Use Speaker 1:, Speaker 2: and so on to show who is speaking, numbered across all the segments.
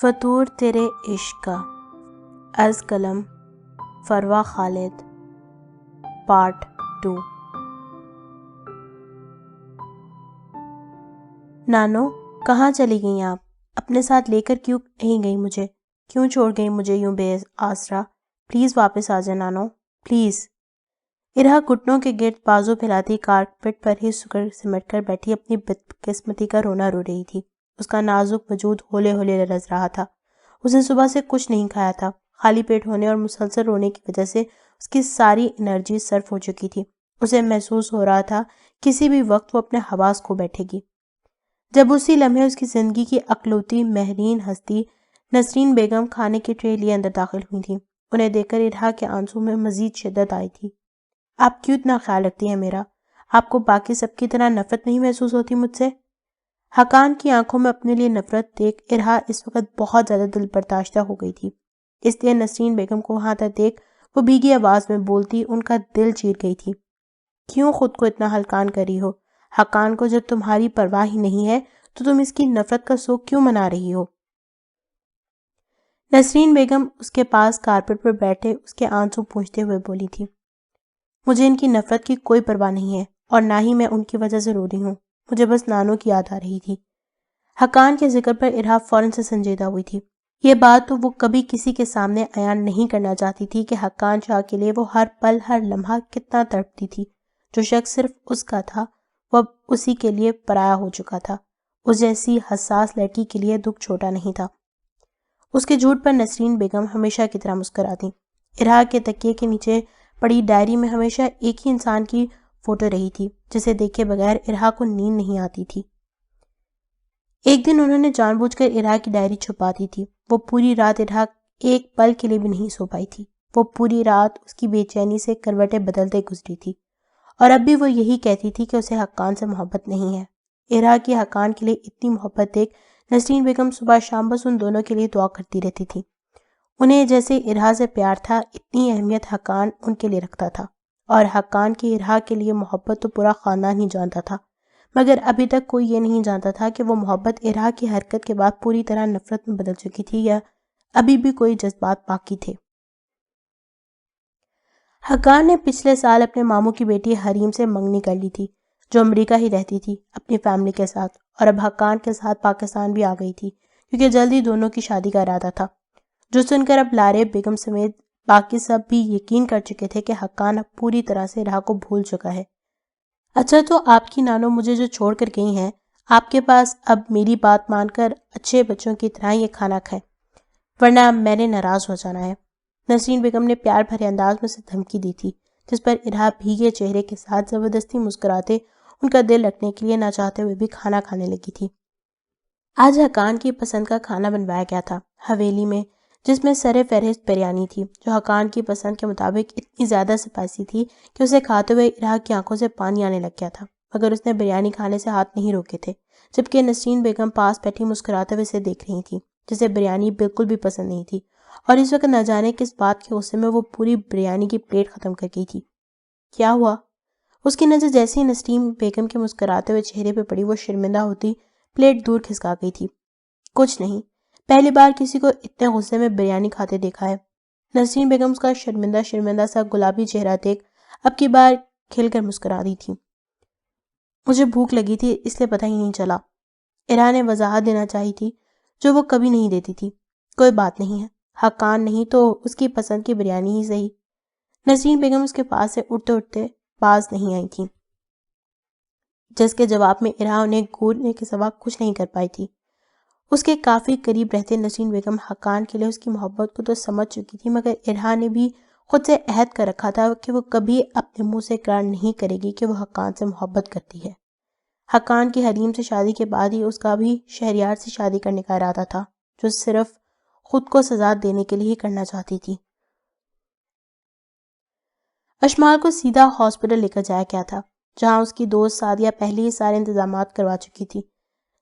Speaker 1: فطور تیرے عشق کا از قلم فروہ خالد پارٹ 2۔ نانو کہاں چلی گئیں آپ؟ اپنے ساتھ لے کر کیوں نہیں گئی مجھے؟ کیوں چھوڑ گئی مجھے یوں بے آسرا؟ پلیز واپس آ جائے نانو، پلیز۔ ارہا گھٹنوں کے گرد بازو پھیلاتی کارپیٹ پر ہی سکڑ سمٹ کر بیٹھی اپنی بدقسمتی کا رونا رو رہی تھی۔ اس کا نازک وجود ہولے ہولے لرز رہا تھا۔ اس نے صبح سے کچھ نہیں کھایا تھا۔ خالی پیٹ ہونے اور مسلسل رونے کی وجہ سے اس کی ساری انرجی صرف ہو چکی تھی۔ اسے محسوس ہو رہا تھا کسی بھی وقت وہ اپنے حواس کھو بیٹھے گی۔ جب اسی لمحے اس کی زندگی کی اکلوتی مہرین ہستی نسرین بیگم کھانے کی ٹرے لیے اندر داخل ہوئی تھی، انہیں دیکھ کر ارہا کے آنسوں میں مزید شدت آئی تھی۔ آپ کیوں اتنا خیال رکھتی ہیں میرا؟ آپ کو باقی سب کی طرح نفرت نہیں محسوس ہوتی مجھ سے؟ حقان کی آنکھوں میں اپنے لیے نفرت دیکھ ارہا اس وقت بہت زیادہ دل برداشتہ ہو گئی تھی، اس لیے نسرین بیگم کو وہاں تک دیکھ وہ بھیگی آواز میں بولتی ان کا دل چیر گئی تھی۔ کیوں خود کو اتنا ہلکان کر رہی ہو؟ حقان کو جب تمہاری پرواہ ہی نہیں ہے تو تم اس کی نفرت کا سوگ کیوں منا رہی ہو؟ نسرین بیگم اس کے پاس کارپیٹ پر بیٹھے اس کے آنسو پوچھتے ہوئے بولی تھی، مجھے ان کی نفرت کی کوئی پرواہ نہیں ہے اور نہ ہی میں ان کی وجہ سے رو رہی ہوں، مجھے بس نانو کی یاد آ رہی تھی۔ حقان کے ذکر پر ارہا فوراً سے سنجیدہ ہوئی تھی۔ یہ بات تو وہ کبھی کسی کے سامنے عیان نہیں کرنا چاہتی تھی کہ حقان شاہ کے لیے وہ ہر پل ہر لمحہ کتنا تڑپتی تھی۔ جو شخص صرف اس کا تھا وہ اب اسی کے لیے پرایا ہو چکا تھا۔ اس جیسی حساس لڑکی کے لیے دکھ چھوٹا نہیں تھا۔ اس کے جھوٹ پر نسرین بیگم ہمیشہ کی طرح مسکراتی۔ ارہا کے تکیے کے نیچے پڑی ڈائری میں ہمیشہ ایک ہی انسان کی فوٹو رہی تھی جسے دیکھے بغیر ارہا کو نیند نہیں آتی تھی۔ ایک دن انہوں نے جان بوجھ کر ارہا کی ڈائری چھپا دی تھی۔ وہ پوری رات ارہا ایک پل کے لیے بھی نہیں سو پائی تھی۔ وہ پوری رات اس کی بے چینی سے کروٹیں بدلتے گزری تھی اور اب بھی وہ یہی کہتی تھی کہ اسے حقان سے محبت نہیں ہے۔ ارہا کی حقان کے لیے اتنی محبت دیکھ نسرین بیگم صبح شام بس ان دونوں کے لیے دعا کرتی رہتی تھی۔ انہیں جیسے ارہا سے پیار تھا اتنی اہمیت حقان ان کے لیے رکھتا تھا، اور حقان کی ارہا کے لیے محبت تو پورا خاندان ہی جانتا تھا، مگر ابھی تک کوئی یہ نہیں جانتا تھا کہ وہ محبت ارہا کی حرکت کے بعد پوری طرح نفرت میں بدل چکی تھی یا ابھی بھی کوئی جذبات باقی تھے۔ حقان نے پچھلے سال اپنے ماموں کی بیٹی حریم سے منگنی کر لی تھی، جو امریکہ ہی رہتی تھی اپنی فیملی کے ساتھ، اور اب حقان کے ساتھ پاکستان بھی آ گئی تھی کیونکہ جلدی دونوں کی شادی کا ارادہ تھا، جو سن کر اب لارے بیگم سمیت باقی سب بھی یقین کر چکے تھے کہ حقان اب پوری طرح سے ارہا کو بھول چکا ہے۔ اچھا تو آپ کی نانو مجھے جو چھوڑ کر گئی ہیں، آپ کے پاس اب میری بات مان کر اچھے بچوں کی طرح یہ کھانا کھائیں، ورنہ میں نے ناراض ہو جانا ہے۔ نسرین بیگم نے پیار بھرے انداز میں سے دھمکی دی تھی، جس پر ارہا بھیگے چہرے کے ساتھ زبردستی مسکراتے ان کا دل رکھنے کے لیے نہ چاہتے ہوئے بھی کھانا کھانے لگی تھی۔ آج حقان کی پسند کا کھانا بنوایا گیا تھا حویلی میں، جس میں سر فہرست بریانی تھی، جو حقان کی پسند کے مطابق اتنی زیادہ سپائسی تھی کہ اسے کھاتے ہوئے ارہا کی آنکھوں سے پانی آنے لگ گیا تھا، مگر اس نے بریانی کھانے سے ہاتھ نہیں روکے تھے، جبکہ نسرین بیگم پاس بیٹھی مسکراتے ہوئے اسے دیکھ رہی تھی، جسے بریانی بالکل بھی پسند نہیں تھی، اور اس وقت نہ جانے کس بات کے غصے میں وہ پوری بریانی کی پلیٹ ختم کر گئی تھی۔ کیا ہوا؟ اس کی نظر جیسے ہی نسرین بیگم کے مسکراتے ہوئے چہرے پہ پڑی وہ شرمندہ ہوتی پلیٹ دور کھسکا گئی تھی۔ کچھ نہیں، پہلی بار کسی کو اتنے غصے میں بریانی کھاتے دیکھا ہے۔ نسرین بیگم کا شرمندہ سا گلابی چہرہ دیکھ اب کی بار کھل کر مسکرا دی تھی۔ مجھے بھوک لگی تھی اس لیے پتہ ہی نہیں چلا، ارہا نے وضاحت دینا چاہی تھی جو وہ کبھی نہیں دیتی تھی۔ کوئی بات نہیں ہے، حقان نہیں تو اس کی پسند کی بریانی ہی صحیح۔ نسرین بیگم اس کے پاس سے اٹھتے اٹھتے باز نہیں آئی تھی، جس کے جواب میں ارہا انہیں گھورنے کے سوا کچھ نہیں کر پائی تھی۔ اس کے کافی قریب رہتے نسرین بیگم حقان کے لیے اس کی محبت کو تو سمجھ چکی تھی، مگر ارہا نے بھی خود سے عہد کر رکھا تھا کہ وہ کبھی اپنے منہ سے اقرار نہیں کرے گی کہ وہ حقان سے محبت کرتی ہے۔ حقان کی حریم سے شادی کے بعد ہی اس کا بھی شہریار سے شادی کرنے کا ارادہ تھا، جو صرف خود کو سزا دینے کے لیے ہی کرنا چاہتی تھی۔ اشمال کو سیدھا ہاسپٹل لے کر جایا گیا تھا، جہاں اس کی دوست سعدیہ پہلے ہی سارے انتظامات کروا چکی تھی۔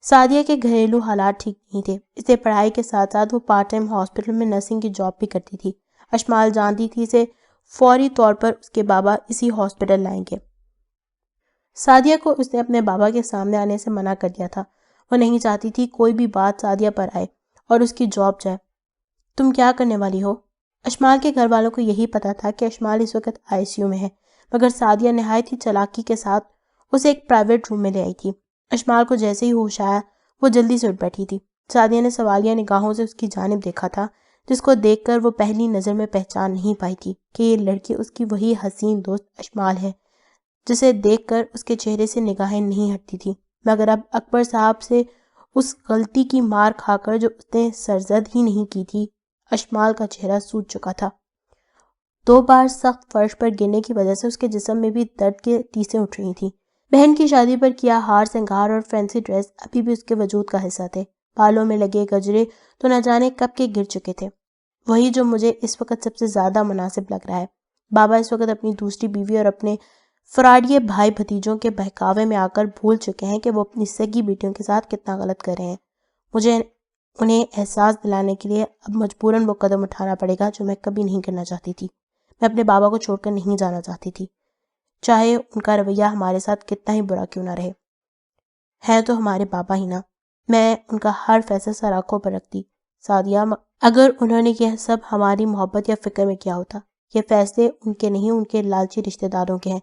Speaker 1: سعدیہ کے گھریلو حالات ٹھیک نہیں تھے، اس لیے پڑھائی کے ساتھ ساتھ وہ پارٹ ٹائم ہاسپٹل میں نرسنگ کی جاب بھی کرتی تھی۔ اشمال جانتی تھی اسے فوری طور پر اس کے بابا اسی ہاسپٹل لائیں گے۔ سعدیہ کو اس نے اپنے بابا کے سامنے آنے سے منع کر دیا تھا۔ وہ نہیں چاہتی تھی کوئی بھی بات سعدیہ پر آئے، اور اس کی جاب جائے۔ تم کیا کرنے والی ہو؟ اشمال کے گھر والوں کو یہی پتا تھا کہ اشمال اس وقت ICU میں ہے، مگر سعدیہ نہایت ہی چالاکی کے ساتھ اسے ایک پرائیویٹ روم میں لے آئی تھی۔ اشمال کو جیسے ہی ہوش آیا وہ جلدی سے اٹھ بیٹھی تھی۔ سعدیہ نے سوالیہ نگاہوں سے اس کی جانب دیکھا تھا، جس کو دیکھ کر وہ پہلی نظر میں پہچان نہیں پائی تھی کہ یہ لڑکی اس کی وہی حسین دوست اشمال ہے، جسے دیکھ کر اس کے چہرے سے نگاہیں نہیں ہٹتی تھی۔ مگر اب اکبر صاحب سے اس غلطی کی مار کھا کر جو اس نے سرزد ہی نہیں کی تھی، اشمال کا چہرہ سوج چکا تھا۔ 2 بار سخت فرش پر گرنے کی وجہ سے اس کے جسم میں بھی درد کے ٹیسیں اٹھ رہی تھیں۔ بہن کی شادی پر کیا ہار سنگار اور فینسی ڈریس ابھی بھی اس کے وجود کا حصہ تھے۔ بالوں میں لگے گجرے تو نہ جانے کب کے گر چکے تھے، وہی جو مجھے اس وقت سب سے زیادہ مناسب لگ رہا ہے۔ بابا اس وقت اپنی دوسری بیوی اور اپنے فراڈیے بھائی بھتیجوں کے بہکاوے میں آ کر بھول چکے ہیں کہ وہ اپنی سگی بیٹیوں کے ساتھ کتنا غلط کر رہے ہیں۔ مجھے انہیں احساس دلانے کے لیے اب مجبوراً وہ قدم اٹھانا پڑے گا جو میں کبھی نہیں کرنا چاہتی تھی۔ میں اپنے بابا کو چھوڑ کر نہیں جانا چاہتی تھی، چاہے ان کا رویہ ہمارے ساتھ کتنا ہی برا کیوں نہ رہے۔ ہے تو ہمارے بابا ہی نا۔ میں ان کا ہر فیصلہ سر آنکھوں پر رکھتی۔ سعدیہ، اگر انہوں نے یہ سب ہماری محبت یا فکر میں کیا ہوتا، یہ فیصلے ان کے نہیں، ان کے لالچی رشتہ داروں کے ہیں،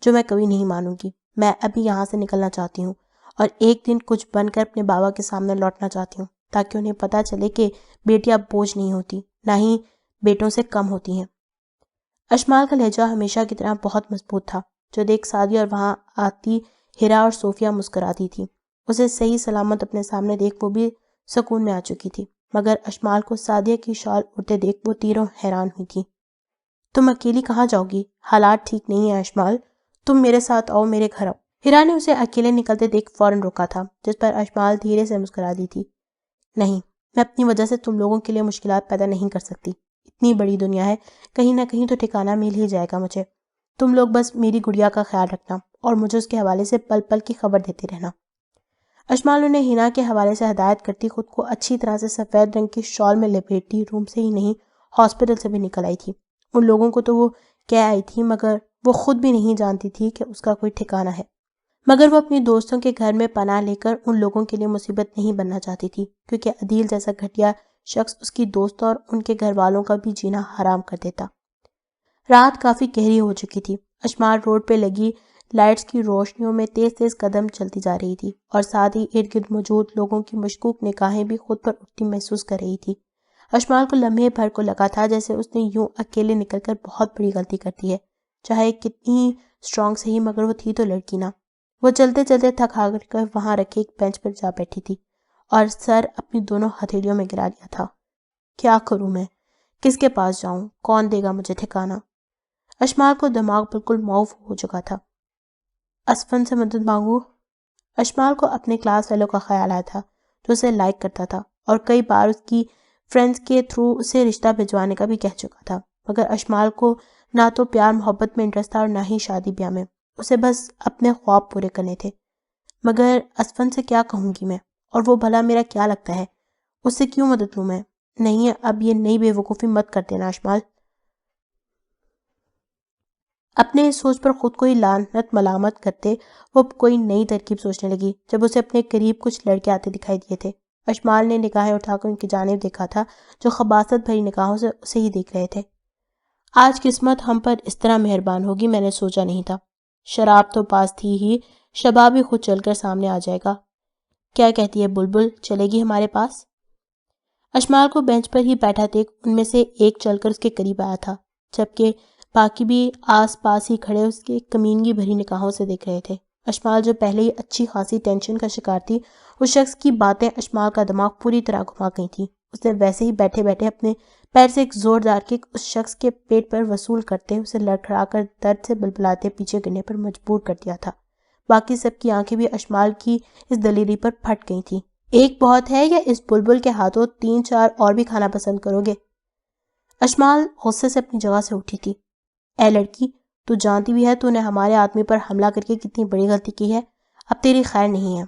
Speaker 1: جو میں کبھی نہیں مانوں گی۔ میں ابھی یہاں سے نکلنا چاہتی ہوں اور ایک دن کچھ بن کر اپنے بابا کے سامنے لوٹنا چاہتی ہوں، تاکہ انہیں پتہ چلے کہ بیٹیاں بوجھ نہیں ہوتی، نہ ہی بیٹوں سے کم ہوتی ہیں۔ اشمال کا لہجہ ہمیشہ کی طرح بہت مضبوط تھا، جو دیکھ سعدیہ اور وہاں آتی ہیرا اور صوفیہ مسکراتی تھی۔ اسے صحیح سلامت اپنے سامنے دیکھ وہ بھی سکون میں آ چکی تھی، مگر اشمال کو سعدیہ کی شال اڑتے دیکھ وہ تیروں حیران ہوئی تھی۔ تم اکیلی کہاں جاؤ گی؟ حالات ٹھیک نہیں ہیں اشمال، تم میرے ساتھ آؤ، میرے گھر آؤ۔ ہیرا نے اسے اکیلے نکلتے دیکھ فوراً روکا تھا، جس پر اشمال دھیرے سے مسکرا دی تھی۔ نہیں، میں اپنی وجہ سے تم لوگوں کے لیے مشکلات پیدا نہیں کر سکتی۔ اتنی بڑی دنیا ہے، کہیں نہ کہیں تو ٹھکانہ مل ہی جائے گا مجھے۔ تم لوگ بس میری گڑیا کا خیال رکھنا اور مجھے اس کے حوالے سے پل پل کی خبر دیتے رہنا۔ اشمال انہیں ہینا کے حوالے سے ہدایت کرتی خود کو اچھی طرح سے سفید رنگ کی شال میں لپیٹتی روم سے ہی نہیں، ہاسپٹل سے بھی نکل آئی تھی۔ ان لوگوں کو تو وہ کہہ آئی تھی، مگر وہ خود بھی نہیں جانتی تھی کہ اس کا کوئی ٹھکانہ ہے۔ مگر وہ اپنی دوستوں کے گھر میں پناہ لے کر ان لوگوں کے لیے مصیبت نہیں بننا چاہتی تھی، کیونکہ عدیل جیسا گھٹیا شخص اس کی دوستوں اور ان کے گھر والوں کا بھی جینا حرام کر دیتا۔ رات کافی گہری ہو چکی تھی۔ اشمال روڈ پہ لگی لائٹس کی روشنیوں میں تیز تیز قدم چلتی جا رہی تھی، اور ساتھ ہی ارد گرد موجود لوگوں کی مشکوک نگاہیں بھی خود پر اٹھتی محسوس کر رہی تھی۔ اشمال کو لمحے بھر کو لگا تھا جیسے اس نے یوں اکیلے نکل کر بہت بڑی غلطی کرتی ہے، چاہے کتنی اسٹرانگ سہی، مگر وہ تھی تو لڑکی نا۔ وہ چلتے چلتے تھک ہار کر وہاں رکھے ایک بینچ پر جا بیٹھی تھی اور سر اپنی دونوں ہتھیلیوں میں گرا لیا تھا۔ کیا کروں میں؟ کس کے پاس جاؤں؟ کون دے گا مجھے ٹھکانہ؟ اشمال کو دماغ بالکل معاف ہو چکا تھا۔ اسفن سے مدد مانگوں؟ اشمال کو اپنے کلاس فیلو کا خیال آیا تھا، جو اسے لائک کرتا تھا اور کئی بار اس کی فرینڈز کے تھرو اسے رشتہ بھجوانے کا بھی کہہ چکا تھا، مگر اشمال کو نہ تو پیار محبت میں انٹرسٹ تھا اور نہ ہی شادی بیاہ میں۔ اسے بس اپنے خواب پورے کرنے تھے۔ مگر اسفن سے کیا کہوں گی میں؟ اور وہ بھلا میرا کیا لگتا ہے؟ اس سے کیوں مدد لوں میں؟ نہیں، اب یہ نئی بے وقوفی مت کر دینا اشمال۔ اپنے اس سوچ پر خود کو ہی لعنت ملامت کرتے وہ کوئی نئی ترکیب سوچنے لگی، جب اسے اپنے قریب کچھ لڑکے آتے دکھائی دیے تھے۔ اشمال نے نگاہیں اٹھا کر ان کی جانب دیکھا تھا، جو خباثت بھری نگاہوں سے اسے ہی دیکھ رہے تھے۔ آج قسمت ہم پر اس طرح مہربان ہوگی میں نے سوچا نہیں تھا۔ شراب تو پاس تھی ہی، شباب بھی خود چل کر سامنے آ جائے گا۔ کیا کہتی ہے بلبل، چلے گی ہمارے پاس؟ اشمال کو بینچ پر ہی بیٹھا دیکھ ان میں سے ایک چل کر اس کے قریب آیا تھا، جبکہ باقی بھی آس پاس ہی کھڑے اس کے کمینگی بھری نگاہوں سے دیکھ رہے تھے۔ اشمال جو پہلے ہی اچھی خاصی ٹینشن کا شکار تھی، اس شخص کی باتیں اشمال کا دماغ پوری طرح گھما گئی تھیں۔ اس نے ویسے ہی بیٹھے بیٹھے اپنے پیر سے ایک زوردار کک اس شخص کے پیٹ پر وصول کرتے اسے لڑکھڑا کر درد سے بلبلاتے پیچھے گرنے پر مجبور کر دیا تھا۔ باقی سب کی آنکھیں بھی اشمال کی اس دلیری پر پھٹ گئی تھیں۔ ایک بہت ہے یا اس بلبل کے ہاتھوں 3-4 اور بھی کھانا پسند کرو گے؟ اشمال غصے سے اپنی جگہ سے اٹھی تھی۔ اے لڑکی، تو جانتی بھی ہے تو نے ہمارے آدمی پر حملہ کر کے کتنی بڑی غلطی کی ہے، اب تیری خیر نہیں ہے۔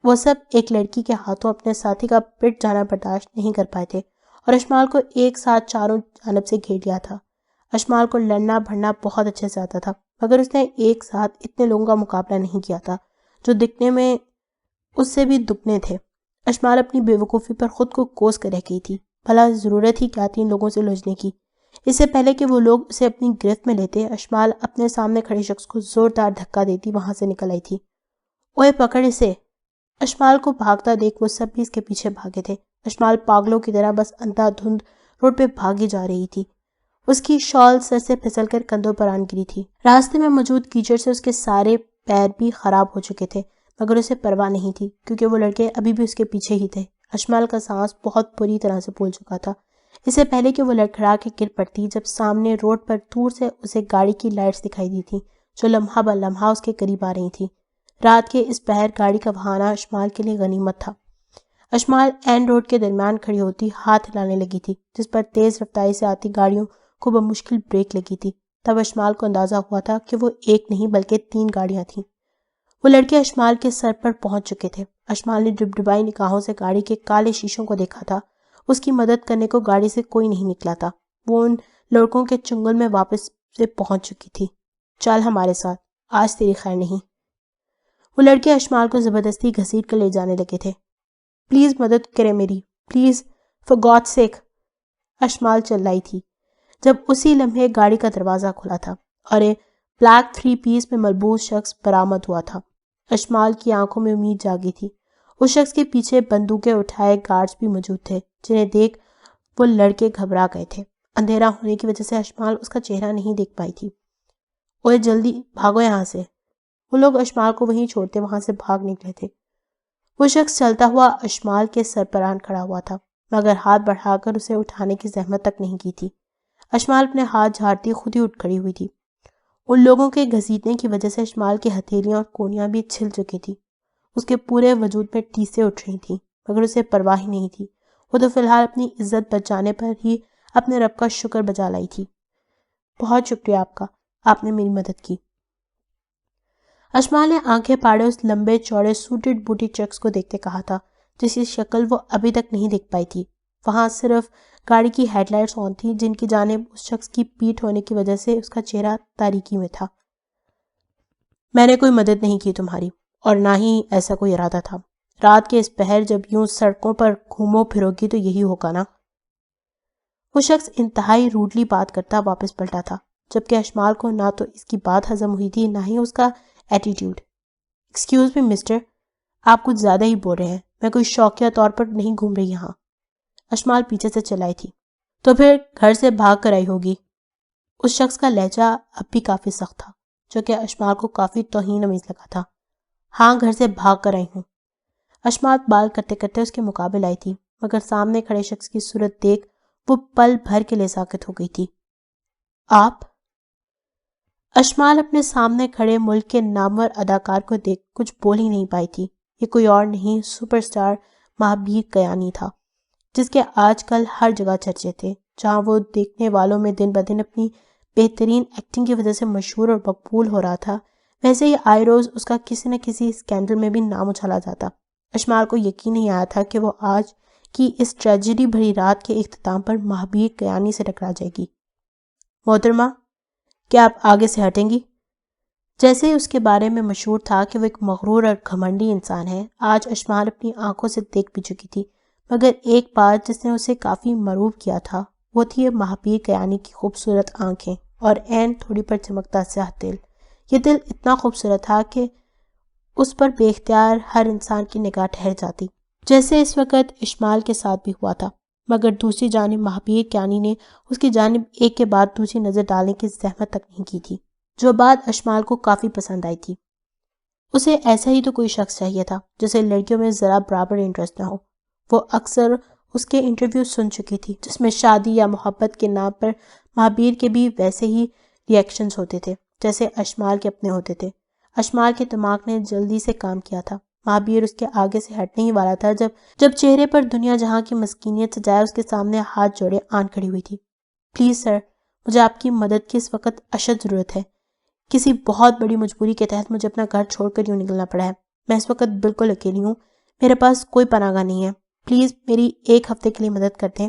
Speaker 1: وہ سب ایک لڑکی کے ہاتھوں اپنے ساتھی کا پٹ جانا برداشت نہیں کر پائے تھے اور اشمال کو ایک ساتھ چاروں جانب سے گھیر لیا تھا۔ اشمال کو لڑنا بھڑنا بہت اچھے سے آتا تھا، مگر اس نے ایک ساتھ اتنے لوگوں کا مقابلہ نہیں کیا تھا جو دکھنے میں اس سے بھی دگنے تھے۔ اشمال اپنی بے وقوفی پر خود کو کوس کر رہ گئی تھی. بھلا ضرورت ہی کیا تھی ان لوگوں سے الجھنے کی؟ اس سے پہلے کہ وہ لوگ اسے اپنی گرفت میں لیتے، اشمال اپنے سامنے کھڑے شخص کو زوردار دھکا دیتی وہاں سے نکل آئی تھی. اوے پکڑ اسے! اشمال کو بھاگتا دیکھ وہ سب بھی اس کے پیچھے بھاگے تھے. اشمال پاگلوں کی طرح بس اندھا دھند روڈ پہ بھاگی جا رہی تھی. اس کی شال سر سے پھسل کر کندھوں پر آن گری تھی. راستے میں موجود کیچڑ سے اس کے سارے پیر بھی خراب ہو چکے تھے، مگر اسے پرواہ نہیں تھی کیونکہ وہ لڑکے ابھی بھی اس کے پیچھے ہی تھے. اشمال کا سانس بہت بری طرح سے پھول چکا تھا. اس سے پہلے کہ وہ لڑکھڑا کے گر پڑتی، جب سامنے روڈ پر دور سے اسے گاڑی کی لائٹس دکھائی دی تھی جو لمحہ بہ لمحہ اس کے قریب آ رہی تھی. رات کے اس پہر گاڑی کا بہانا اشمال کے لیے غنیمت تھا. اشمال این روڈ کے درمیان کھڑی ہوتی ہاتھ ہلانے لگی تھی جس پر تیز رفتاری سے آتی گاڑیوں کو بمشکل بریک لگی تھی. تب اشمال کو اندازہ ہوا تھا کہ وہ ایک نہیں بلکہ 3 گاڑیاں تھیں. وہ لڑکے اشمال کے سر پر پہنچ چکے تھے. اشمال نے ڈبڈبائی نگاہوں سے گاڑی کے کالے شیشوں کو دیکھا تھا. اس کی مدد کرنے کو گاڑی سے کوئی نہیں نکلا تھا. وہ ان لڑکوں کے چنگل میں واپس سے پہنچ چکی تھی. چل ہمارے ساتھ، آج تیری خیر نہیں. وہ لڑکے اشمال کو زبردستی گھسیٹ کر لے جانے لگے تھے. پلیز مدد کرے میری، پلیز، فار گاڈ سیک، اشمال چلائی تھی جب اسی لمحے گاڑی کا دروازہ کھلا تھا اور ایک بلیک 3 پیس میں ملبوس شخص برآمد ہوا تھا. اشمال کی آنکھوں میں امید جاگی تھی. اس شخص کے پیچھے بندوقیں اٹھائے گارڈز بھی موجود تھے جنہیں دیکھ وہ لڑکے گھبرا گئے تھے. اندھیرا ہونے کی وجہ سے اشمال اس کا چہرہ نہیں دیکھ پائی تھی. اوے جلدی بھاگو یہاں سے! وہ لوگ اشمال کو وہیں چھوڑتے وہاں سے بھاگ نکلے تھے. وہ شخص چلتا ہوا اشمال کے سر پر آن کھڑا ہوا تھا مگر ہاتھ بڑھا کر اسے اٹھانے کی زحمت تک نہیں کی تھی. اشمال اپنے ہاتھ جھاڑتی خود ہی اٹھ کھڑی ہوئی تھی. ان لوگوں کے گھسیٹنے کی وجہ سے اشمال کی ہتھیلیاں اور کونیاں بھی چھل چکی تھی. اس کے پورے وجود میں ٹیسیں اٹھ رہی تھیں مگر اسے پرواہ ہی نہیں تھی. وہ تو فی الحال اپنی عزت بچانے پر ہی اپنے رب کا شکر بجا لائی تھی. بہت شکریہ آپ کا، آپ نے میری مدد کی. اشمال نے آنکھیں پاڑے اس لمبے چوڑے سوٹڈ بوٹی شخص کو دیکھتے کہا تھا جس کی شکل وہ ابھی تک نہیں دیکھ پائی تھی. وہاں صرف گاڑی کی ہیڈ لائٹس آن تھی جن کی جانب اس شخص کی پیٹھ ہونے کی وجہ سے اس کا چہرہ تاریکی میں تھا. میں نے کوئی مدد نہیں کی تمہاری، اور نہ ہی ایسا کوئی ارادہ تھا. رات کے اس پہر جب یوں سڑکوں پر گھومو پھرو گی تو یہی ہوگا نا. وہ شخص انتہائی روڈلی بات کرتا واپس پلٹا تھا جبکہ اشمال کو نہ تو اس کی بات ہضم ہوئی تھی نہ ہی اس کا ایٹیٹیوڈ. ایکسکیوز می مسٹر، آپ کچھ زیادہ ہی بول رہے ہیں. میں کوئی شوقیہ طور پر نہیں گھوم رہی یہاں. اشمال پیچھے سے چلائی تھی. تو پھر گھر سے بھاگ کر آئی ہوگی. اس شخص کا لہجہ اب بھی کافی سخت تھا جو کہ اشمال کو کافی توہین آمیز لگا تھا. ہاں، گھر سے بھاگ کر آئی ہوں. اشمال بال کرتے کرتے اس کے مقابل آئی تھی مگر سامنے کھڑے شخص کی صورت دیکھ وہ پل بھر کے لیے ساکت ہو گئی تھی. آپ؟ اشمال اپنے سامنے کھڑے ملک کے نامور اداکار کو دیکھ کچھ بول ہی نہیں پائی تھی. یہ کوئی اور نہیں، سپر سٹار مہابیر کیانی تھا جس کے آج کل ہر جگہ چرچے تھے. جہاں وہ دیکھنے والوں میں دن بدن اپنی بہترین ایکٹنگ کی وجہ سے مشہور اور مقبول ہو رہا تھا، ویسے ہی آئے روز اس کا کسی نہ کسی اسکینڈل میں بھی نام اچھالا جاتا. اشمال کو یقین نہیں آیا تھا کہ وہ آج کی اس ٹریجڈی بھری رات کے اختتام پر مہابیر کیانی سے ٹکرا جائے گی. محترمہ، کیا آپ آگے سے ہٹیں گی؟ جیسے اس کے بارے میں مشہور تھا کہ وہ ایک مغرور اور گھمنڈی انسان ہے، آج اشمال اپنی آنکھوں سے دیکھ بھی چکی تھی. مگر ایک بات جس نے اسے کافی مرعوب کیا تھا وہ تھی مہابیر کیانی کی خوبصورت آنکھیں اور عین تھوڑی پر چمکتا سیاہ دل. یہ دل اتنا خوبصورت تھا کہ اس پر بے اختیار ہر انسان کی نگاہ ٹھہر جاتی، جیسے اس وقت اشمال کے ساتھ بھی ہوا تھا. مگر دوسری جانب مہابیر کیانی نے اس کی جانب ایک کے بعد دوسری نظر ڈالنے کی زحمت تک نہیں کی تھی، جو بات اشمال کو کافی پسند آئی تھی. اسے ایسا ہی تو کوئی شخص چاہیے تھا جسے لڑکیوں میں ذرا برابر انٹرسٹ نہ ہو. وہ اکثر اس کے انٹرویو سن چکی تھی جس میں شادی یا محبت کے نام پر مہابیر کے بھی ویسے ہی ری ایکشنز ہوتے تھے جیسے اشمال کے اپنے ہوتے تھے. اشمال کے دماغ نے جلدی سے کام کیا تھا. مہابیر اس کے آگے سے ہٹنے ہی والا تھا جب چہرے پر دنیا جہاں کی مسکینیت سجائے اس کے سامنے ہاتھ جوڑے آن کھڑی ہوئی تھی. پلیز سر، مجھے آپ کی مدد کی اس وقت اشد ضرورت ہے. کسی بہت بڑی مجبوری کے تحت مجھے اپنا گھر چھوڑ کر یوں نکلنا پڑا ہے. میں اس وقت بالکل اکیلی ہوں، میرے پاس کوئی پناہ گاہ نہیں ہے. پلیز میری 1 ہفتے کے لیے مدد کر دیں،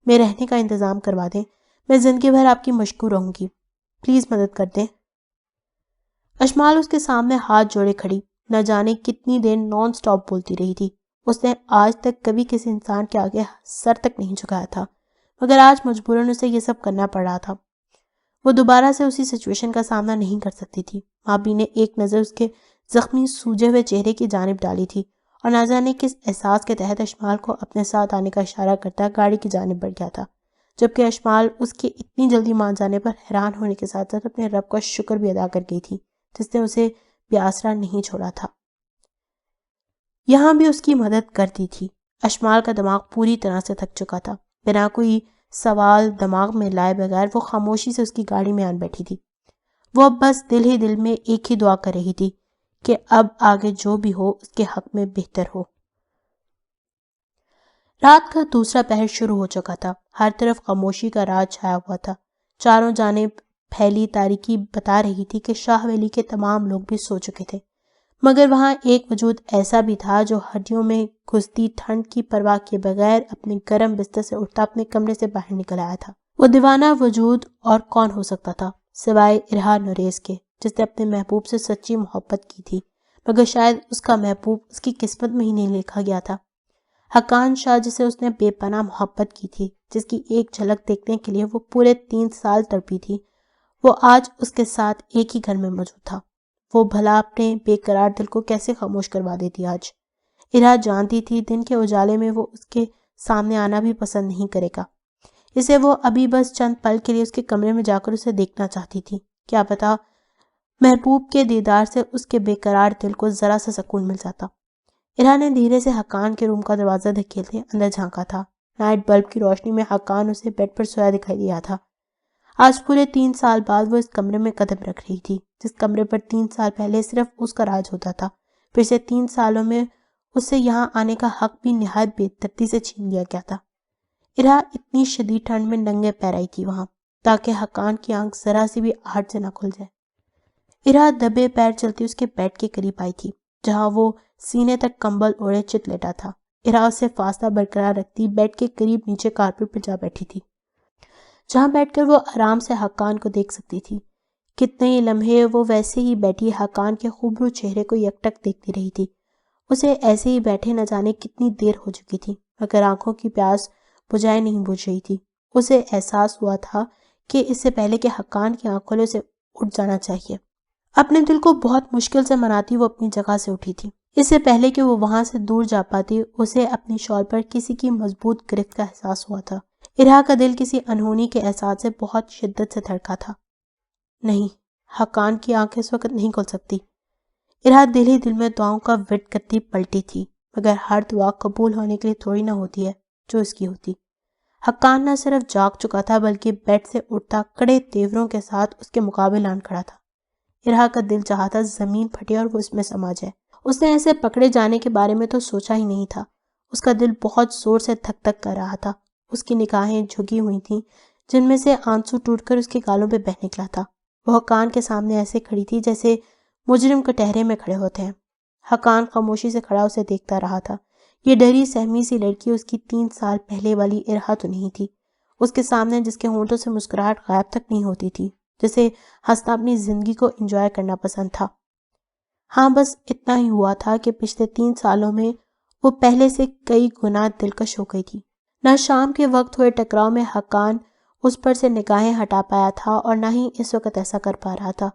Speaker 1: میں رہنے کا انتظام کروا دیں. میں زندگی بھر آپ کی مشکور رہوں گی. پلیز مدد کر دیں. اشمال اس کے سامنے ہاتھ جوڑے کھڑی نہ جانے کتنی دیر نان سٹاپ بولتی رہی تھی. اس نے آج تک کبھی کسی انسان کے آگے سر تک نہیں جھکایا تھا، مگر آج مجبوراً اسے یہ سب کرنا پڑ رہا تھا۔ وہ دوبارہ سے اسی سچویشن کا سامنا نہیں کر سکتی تھی۔ مابی نے ایک نظر اس کے زخمی سوجے ہوئے چہرے کی جانب ڈالی تھی اور نہ جانے کس احساس کے تحت اشمال کو اپنے ساتھ آنے کا اشارہ کرتا گاڑی کی جانب بڑھ گیا تھا، جبکہ اشمال اس کے اتنی جلدی مان جانے پر حیران ہونے کے ساتھ ساتھ اپنے رب کا شکر بھی ادا کر گئی تھی جس نے اسے بے آسرا نہیں چھوڑا تھا، یہاں بھی اس کی مدد کرتی تھی۔ اشمال کا دماغ پوری طرح سے تھک چکا تھا۔ بنا کوئی سوال دماغ میں لائے بغیر وہ خاموشی سے اس کی گاڑی میں آن بیٹھی تھی۔ وہ اب بس دل ہی دل میں ایک ہی دعا کر رہی تھی کہ اب آگے جو بھی ہو اس کے حق میں بہتر ہو۔ رات کا دوسرا پہر شروع ہو چکا تھا۔ ہر طرف خاموشی کا راج چھایا ہوا تھا۔ چاروں جانب پھیلی تاریکی بتا رہی تھی کہ شاہ ولی کے تمام لوگ بھی سو چکے تھے، مگر وہاں ایک وجود ایسا بھی تھا جو ہڈیوں میں گھستی ٹھنڈ کی پرواہ کیے بغیر اپنے گرم بستر سے اٹھتا اپنے کمرے سے باہر نکل آیا تھا۔ وہ دیوانہ وجود اور کون ہو سکتا تھا سوائے ارہا نوریز کے، جس نے اپنے محبوب سے سچی محبت کی تھی، مگر شاید اس کا محبوب اس کی قسمت میں ہی نہیں لکھا گیا تھا۔ حقان شاہ جسے اس نے بے پناہ محبت کی تھی، جس کی ایک جھلک دیکھنے کے لیے وہ پورے 3 سال تڑپی تھی، وہ آج اس کے ساتھ ایک ہی گھر میں موجود تھا۔ وہ بھلا اپنے بے قرار دل کو کیسے خاموش کروا دیتی آج؟ ارہا جانتی تھی دن کے اجالے میں وہ اس کے سامنے آنا بھی پسند نہیں کرے گا، اسے وہ ابھی بس چند پل کے لیے اس کے کمرے میں جا کر اسے دیکھنا چاہتی تھی۔ کیا پتا محبوب کے دیدار سے اس کے بے قرار دل کو ذرا سا سکون مل جاتا۔ ارہا نے دھیرے سے حقان کے روم کا دروازہ دھکیلتے اندر جھانکا تھا۔ نائٹ بلب کی روشنی میں حقان اسے بیڈ پر سویا دکھائی دیا تھا۔ آج پورے 3 سال بعد وہ اس کمرے میں قدم رکھ رہی تھی جس کمرے پر 3 سال پہلے صرف اس کا راج ہوتا تھا۔ پچھلے 3 سالوں میں اسے یہاں آنے کا حق بھی نہایت بے ترتیبی سے چھین لیا گیا تھا۔ ارہا اتنی شدید ٹھنڈ میں ننگے پیر آئی تھی وہاں تاکہ حقان کی آنکھ ذرا سی بھی آہٹ سے نہ کھل جائے۔ ارہا دبے پیر چلتی اس کے بیڈ کے قریب آئی تھی جہاں وہ سینے تک کمبل اوڑھے چت لیٹا تھا۔ ارہا اس سے فاصلہ برقرار رکھتی بیڈ کے قریب نیچے کارپٹ پر جا بیٹھی تھی جہاں بیٹھ کر وہ آرام سے حقان کو دیکھ سکتی تھی۔ کتنے ہی لمحے وہ ویسے ہی بیٹھی حقان کے خوبرو چہرے کو یکٹک دیکھتی رہی تھی۔ اسے ایسے ہی بیٹھے نہ جانے کتنی دیر ہو چکی تھی، مگر آنکھوں کی پیاس بجھائے نہیں بجھ رہی تھی۔ اسے احساس ہوا تھا کہ اس سے پہلے کہ حقان کی آنکھ کھولے اسے اٹھ جانا چاہیے۔ اپنے دل کو بہت مشکل سے مناتی وہ اپنی جگہ سے اٹھی تھی۔ اس سے پہلے کہ وہ وہاں سے دور جا پاتی اسے اپنی شال پر کسی کی مضبوط گرفت کا احساس ہوا تھا۔ ارہا کا دل کسی انہونی کے احساس سے بہت شدت سے دھڑکا تھا۔ نہیں، حقان کی آنکھیں اس وقت نہیں کھل سکتی۔ ارہا دل ہی دل میں دعاؤں کا ورد کرتی پلٹی تھی، مگر ہر دعا قبول ہونے کے لیے تھوڑی نہ ہوتی ہے جو اس کی ہوتی۔ حقان نہ صرف جاگ چکا تھا بلکہ بیڈ سے اٹھتا کڑے تیوروں کے ساتھ اس کے مقابل آن کھڑا تھا۔ ارہا کا دل چاہتا زمین پھٹے اور وہ اس میں سما جائے۔ اس نے ایسے پکڑے جانے کے بارے میں تو سوچا ہی نہیں تھا۔ اس کا دل بہت زور سے دھک دھک کر رہا تھا۔ اس کی نگاہیں جھکی ہوئی تھیں جن میں سے آنسو ٹوٹ کر اس کے گالوں پہ بہہ نکلا تھا۔ وہ حقان کے سامنے ایسے کھڑی تھی جیسے مجرم کٹہرے میں کھڑے ہوتے ہیں۔ حقان خاموشی سے کھڑا اسے دیکھتا رہا تھا۔ یہ ڈری سہمی سی لڑکی اس کی 3 سال پہلے والی ارہا تو نہیں تھی، اس کے سامنے جس کے ہونٹوں سے مسکراہٹ غائب تک نہیں ہوتی تھی، جسے ہنسنا اپنی زندگی کو انجوائے کرنا پسند تھا۔ ہاں بس اتنا ہی ہوا تھا کہ پچھلے 3 سالوں میں وہ پہلے سے کئی گنا دلکش ہو گئی تھی۔ نہ شام کے وقت ہوئے ٹکراؤ میں حقان اس پر سے نگاہیں ہٹا پایا تھا اور نہ ہی اس وقت ایسا کر پا رہا تھا۔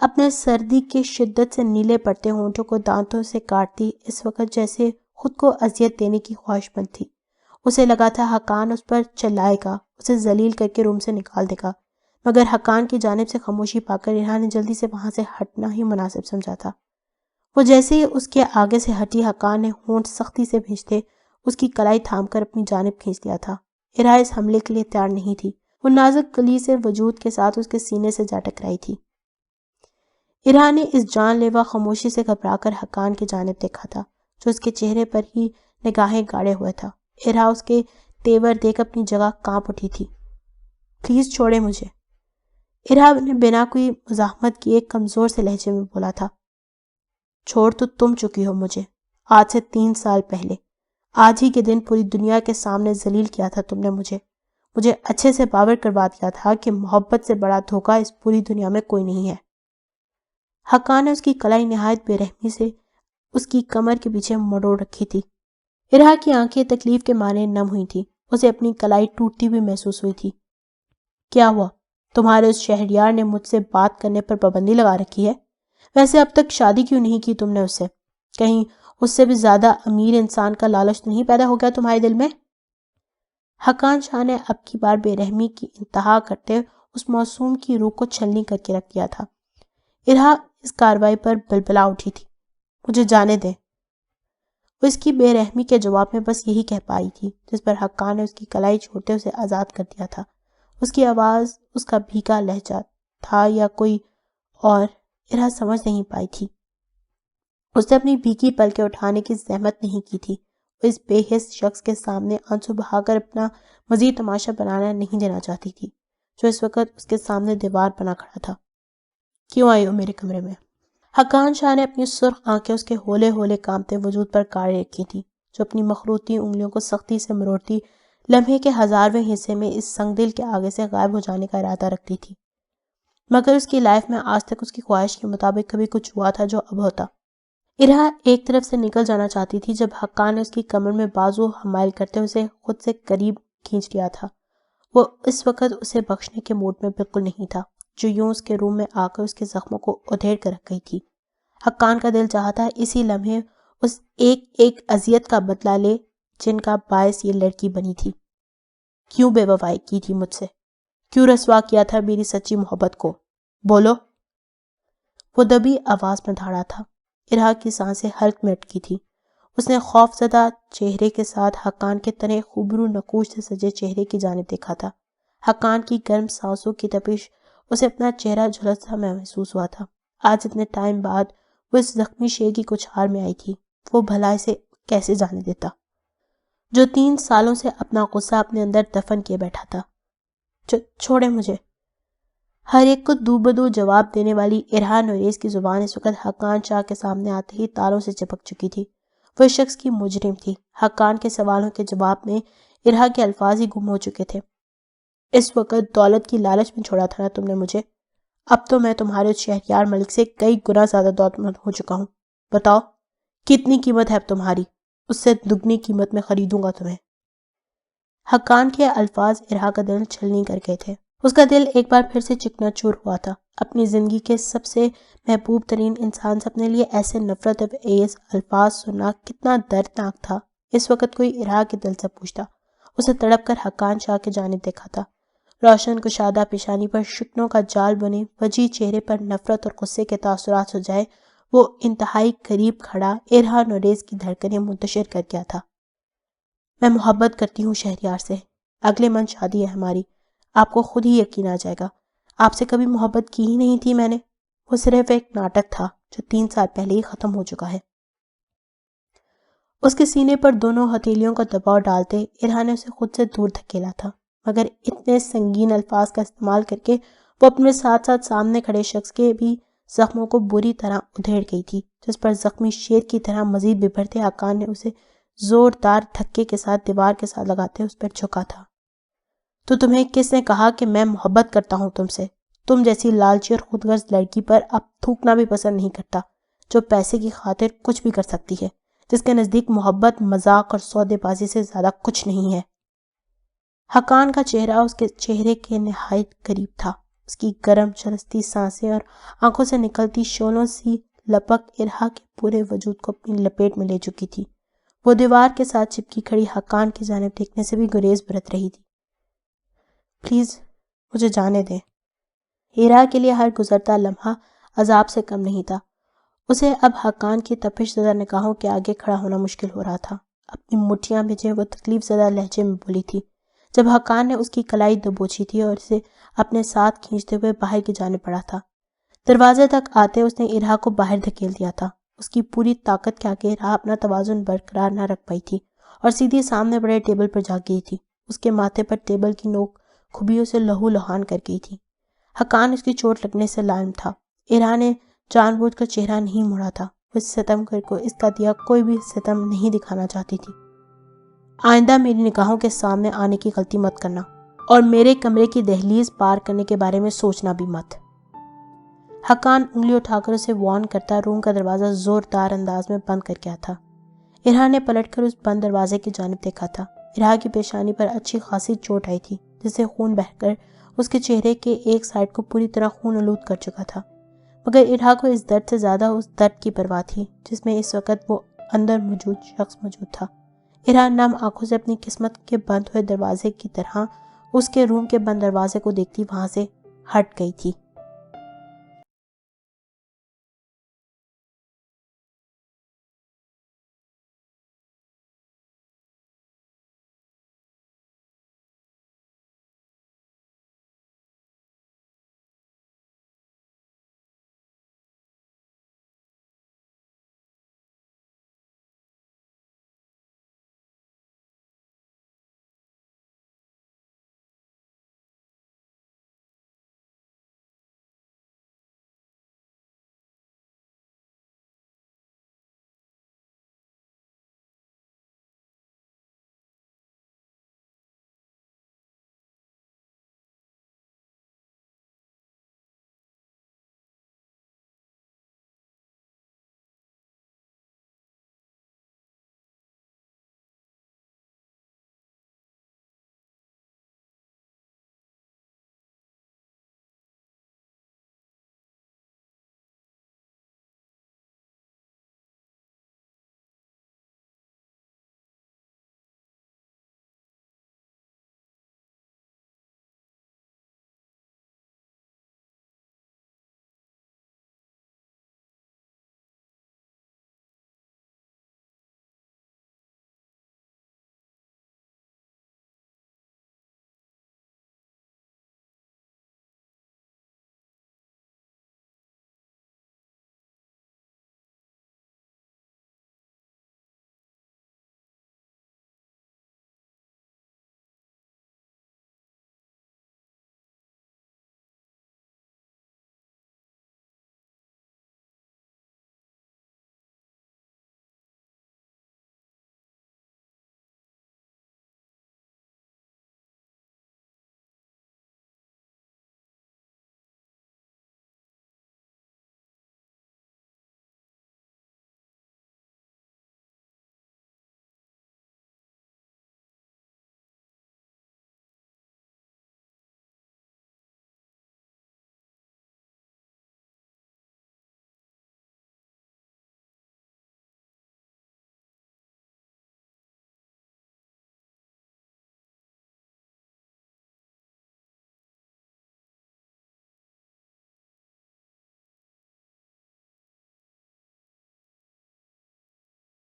Speaker 1: اپنے سردی کے شدت سے نیلے پڑتے ہونٹوں کو دانتوں سے کاٹتی اس وقت جیسے خود کو اذیت دینے کی خواہش مند تھی۔ اسے لگا تھا حقان اس پر چلائے گا، اسے ذلیل کر کے روم سے نکال دے گا، مگر حقان کی جانب سے خاموشی پا کر ارہا نے جلدی سے وہاں سے ہٹنا ہی مناسب سمجھا تھا۔ وہ جیسے ہی اس کے آگے سے ہٹی حقان نے ہونٹ سختی سے بھینچتے اس کی کلائی تھام کر اپنی جانب کھینچ لیا تھا۔ ارہا اس حملے کے لیے تیار نہیں تھی، وہ نازک کلی سے وجود کے ساتھ اس کے سینے سے جا ٹکرائی تھی۔ ارہا نے اس جان لیوا خاموشی سے گھبرا کر حقان کی جانب دیکھا تھا جو اس کے چہرے پر ہی نگاہیں گاڑے ہوئے تھا۔ ارہا اس کے تیور دیکھ اپنی جگہ کانپ اٹھی تھی۔ پلیز چھوڑے مجھے، ارہا نے بنا کوئی مزاحمت کیے کمزور سے لہجے میں بولا تھا۔ چھوڑ تو تم چکی ہو مجھے، آج سے 3 سال پہلے، آج ہی کے دن پوری دنیا کے سامنے ذلیل کیا تھا تم نے مجھے اچھے سے باور کروا دیا تھا کہ محبت سے بڑا دھوکہ اس پوری دنیا میں کوئی نہیں ہے۔ حقان نے اس کی کلائی نہایت بے رحمی سے اس کی کمر کے پیچھے مروڑ رکھی تھی۔ ارہا کی آنکھیں تکلیف کے مارے نم ہوئی تھی، اسے اپنی کلائی ٹوٹتی ہوئی محسوس ہوئی تھی۔ کیا ہوا؟ تمہارے اس شہریار نے مجھ سے بات کرنے پر پابندی لگا رکھی ہے؟ ویسے اب تک شادی کیوں نہیں کی تم نے اس سے؟ کہیں اس سے بھی زیادہ امیر انسان کا لالچ نہیں پیدا ہو گیا تمہارے دل میں؟ حقان شاہ نے اب کی بار بے رحمی کی انتہا کرتے اس معصوم کی روح کو چھلنی کر کے رکھ دیا تھا۔ ارہا اس کارروائی پر بلبلا اٹھی تھی۔ مجھے جانے دیں۔ وہ اس کی بے رحمی کے جواب میں بس یہی کہہ پائی تھی، جس پر حقان نے اس کی کلائی چھوڑتے اسے آزاد کر دیا تھا۔ اس کی آواز اس کا بھیگا لہجہ تھا یا کوئی اور، ارہا سمجھ نہیں پائی تھی۔ اس نے اپنی بھیگی پلکیں اٹھانے کی زحمت نہیں کی تھی۔ وہ اس بے حس شخص کے سامنے آنسو بہا کر اپنا مزید تماشا بنانا نہیں دینا چاہتی تھی، جو اس وقت اس کے سامنے دیوار بنا کھڑا تھا۔ کیوں آئی ہو میرے کمرے میں؟ حقان شاہ نے اپنی سرخ آنکھیں اس کے ہولے ہولے کامتے وجود پر کاڑے رکھی تھی، جو اپنی مخروطی انگلیوں کو سختی سے مروڑتی لمحے کے 1000ویں حصے میں اس سنگ دل کے آگے سے غائب ہو جانے کا ارادہ رکھتی تھی۔ مگر اس کی لائف میں آج تک اس کی خواہش کے مطابق کبھی کچھ ہوا تھا جو اب ہوتا؟ ارہا ایک طرف سے نکل جانا چاہتی تھی جب حقان نے اس کی کمر میں بازو حمائل کرتے اسے خود سے قریب کھینچ لیا تھا۔ وہ اس وقت اسے بخشنے کے موڈ میں بالکل نہیں تھا، جو یوں اس کے روم میں آ کر اس کے زخموں کو ادھیڑ کر رکھ گئی تھی۔ حقان کا دل چاہتا اسی لمحے اس ایک ایک اذیت کا بدلہ لے جن کا باعث یہ لڑکی بنی تھی۔ کیوں بے وفائی کی تھی مجھ سے؟ کیوں رسوا کیا تھا میری سچی محبت کو؟ بولو۔ وہ دبی آواز میں دھاڑا تھا۔ ارہا کی سانسیں حلق میں اٹکی تھی۔ اس نے خوف زدہ چہرے کے ساتھ حقان کے تنے خوبرو نقوش سے سجے چہرے کی جانب دیکھا تھا۔ حقان کی گرم سانسوں کی تپش اسے اپنا چہرہ جھلستا محسوس ہوا تھا۔ آج اتنے ٹائم بعد وہ اس زخمی شے کی کچھار میں آئی تھی۔ وہ بھلا اسے کیسے جانے دیتا جو 3 سالوں سے اپنا غصہ اپنے اندر دفن کیے بیٹھا تھا؟ چھوڑے مجھے۔ ہر ایک کو دو بدو جواب دینے والی ارہا نوریز کی زبان اس وقت حقان شاہ کے سامنے آتے ہی تالوں سے چپک چکی تھی۔ وہ اس شخص کی مجرم تھی۔ حقان کے سوالوں کے جواب میں ارہا کے الفاظ ہی گم ہو چکے تھے۔ اس وقت دولت کی لالچ میں چھوڑا تھا نا تم نے مجھے؟ اب تو میں تمہارے شہریار ملک سے کئی گنا زیادہ دولتمند ہو چکا ہوں۔ بتاؤ کتنی قیمت ہے اب تمہاری؟ اس سے دگنی قیمت میں خریدوں گا تمہیں۔ حقان کے الفاظ ارہا کا دل چھلنی کر گئے تھے۔ اس کا دل ایک بار پھر سے چکنا چور ہوا تھا۔ اپنی زندگی کے سب سے محبوب ترین انسان سے اپنے لیے ایسے نفرت انگیز الفاظ سننا کتنا دردناک تھا۔ اس وقت کوئی ارہا کے دل سے پوچھتا، اسے تڑپ کر حقان شاہ کی جانب دیکھا تھا۔ روشن کشادہ پیشانی پر شکنوں کا جال بنے وجیح چہرے پر نفرت اور غصے کے تاثرات سجائے وہ انتہائی قریب کھڑا ارہا نوریز کی دھڑکنیں منتشر کر گیا تھا۔ میں محبت کرتی ہوں شہریار سے۔ اگلے من شادی ہے ہماری۔ آپ کو خود ہی یقین آ جائے گا۔ آپ سے کبھی محبت کی ہی نہیں تھی میں نے۔ وہ صرف ایک ناٹک تھا جو 3 سال پہلے ہی ختم ہو چکا ہے۔ اس کے سینے پر دونوں ہتھیلیوں کا دباؤ ڈالتے ارہا نے اسے خود سے دور دھکیلا تھا، مگر اتنے سنگین الفاظ کا استعمال کر کے وہ اپنے ساتھ ساتھ سامنے کھڑے شخص کے بھی زخموں کو بری طرح ادھیڑ گئی تھی، جس پر زخمی شیر کی طرح مزید ببھرتے حقان نے اسے زوردار دھکے کے ساتھ دیوار کے ساتھ لگاتے اس پر جھکا تھا۔ تو تمہیں کس نے کہا کہ میں محبت کرتا ہوں تم سے؟ تم جیسی لالچی اور خودغرض لڑکی پر اب تھوکنا بھی پسند نہیں کرتا، جو پیسے کی خاطر کچھ بھی کر سکتی ہے، جس کے نزدیک محبت مذاق اور سودے بازی سے زیادہ کچھ نہیں ہے۔ حقان کا چہرہ اس کے چہرے کے نہایت قریب تھا۔ اس کی گرم شرستی سانسیں اور آنکھوں سے نکلتی شعلوں سی لپک ارہا کے پورے وجود کو اپنی لپیٹ میں لے چکی تھی۔ وہ دیوار کے ساتھ چپکی کھڑی حقان کی جانب دیکھنے سے بھی گریز برت رہی تھی۔ پلیز مجھے جانے دیں۔ ارہا کے لیے ہر گزرتا لمحہ عذاب سے کم نہیں تھا۔ اسے اب حقان کی تپش زدہ نگاہوں کے آگے کھڑا ہونا مشکل ہو رہا تھا۔ اپنی مٹھیاں بھیجے وہ تکلیف زدہ لہجے میں بولی تھی، جب حقان نے اس کی کلائی دبوچی تھی اور اسے اپنے ساتھ کھینچتے ہوئے باہر کی جانب بڑھا تھا۔ دروازے تک آتے اس نے ارہا کو باہر دھکیل دیا تھا۔ اس کی پوری طاقت کے آگے ارہا اپنا توازن برقرار نہ رکھ پائی تھی اور سیدھی سامنے بڑے ٹیبل پر جا گئی تھی۔ اس کے ماتھے پر ٹیبل کی نوک کھبیوں سے لہو لہان کر گئی تھی۔ حقان اس کی چوٹ لگنے سے لائم تھا۔ ارہا نے جان بوجھ کر چہرہ نہیں موڑا تھا۔ وہ اس ستم گر کو اس کا دیا کوئی بھی ستم نہیں دکھانا چاہتی تھی۔ آئندہ میری نگاہوں کے سامنے آنے کی غلطی مت کرنا، اور میرے کمرے کی دہلیز پار کرنے کے بارے میں سوچنا بھی مت۔ حقان انگلی اٹھا کر اسے وارن کرتا روم کا دروازہ زوردار انداز میں بند کر گیا تھا۔ ارہا نے پلٹ کر اس بند دروازے کی جانب دیکھا تھا۔ ارہا کی پیشانی پر اچھی خاصی چوٹ آئی تھی، جس سے خون بہہ کر اس کے چہرے کے ایک سائڈ کو پوری طرح خون آلود کر چکا تھا، مگر ارہا کو اس درد سے زیادہ اس درد کی پرواہ تھی جس میں اس وقت وہ اندر موجود شخص موجود تھا۔ ارہا نم آنکھوں سے اپنی قسمت کے بند ہوئے دروازے کی طرح اس کے روم کے بند دروازے کو دیکھتی وہاں سے ہٹ گئی تھی۔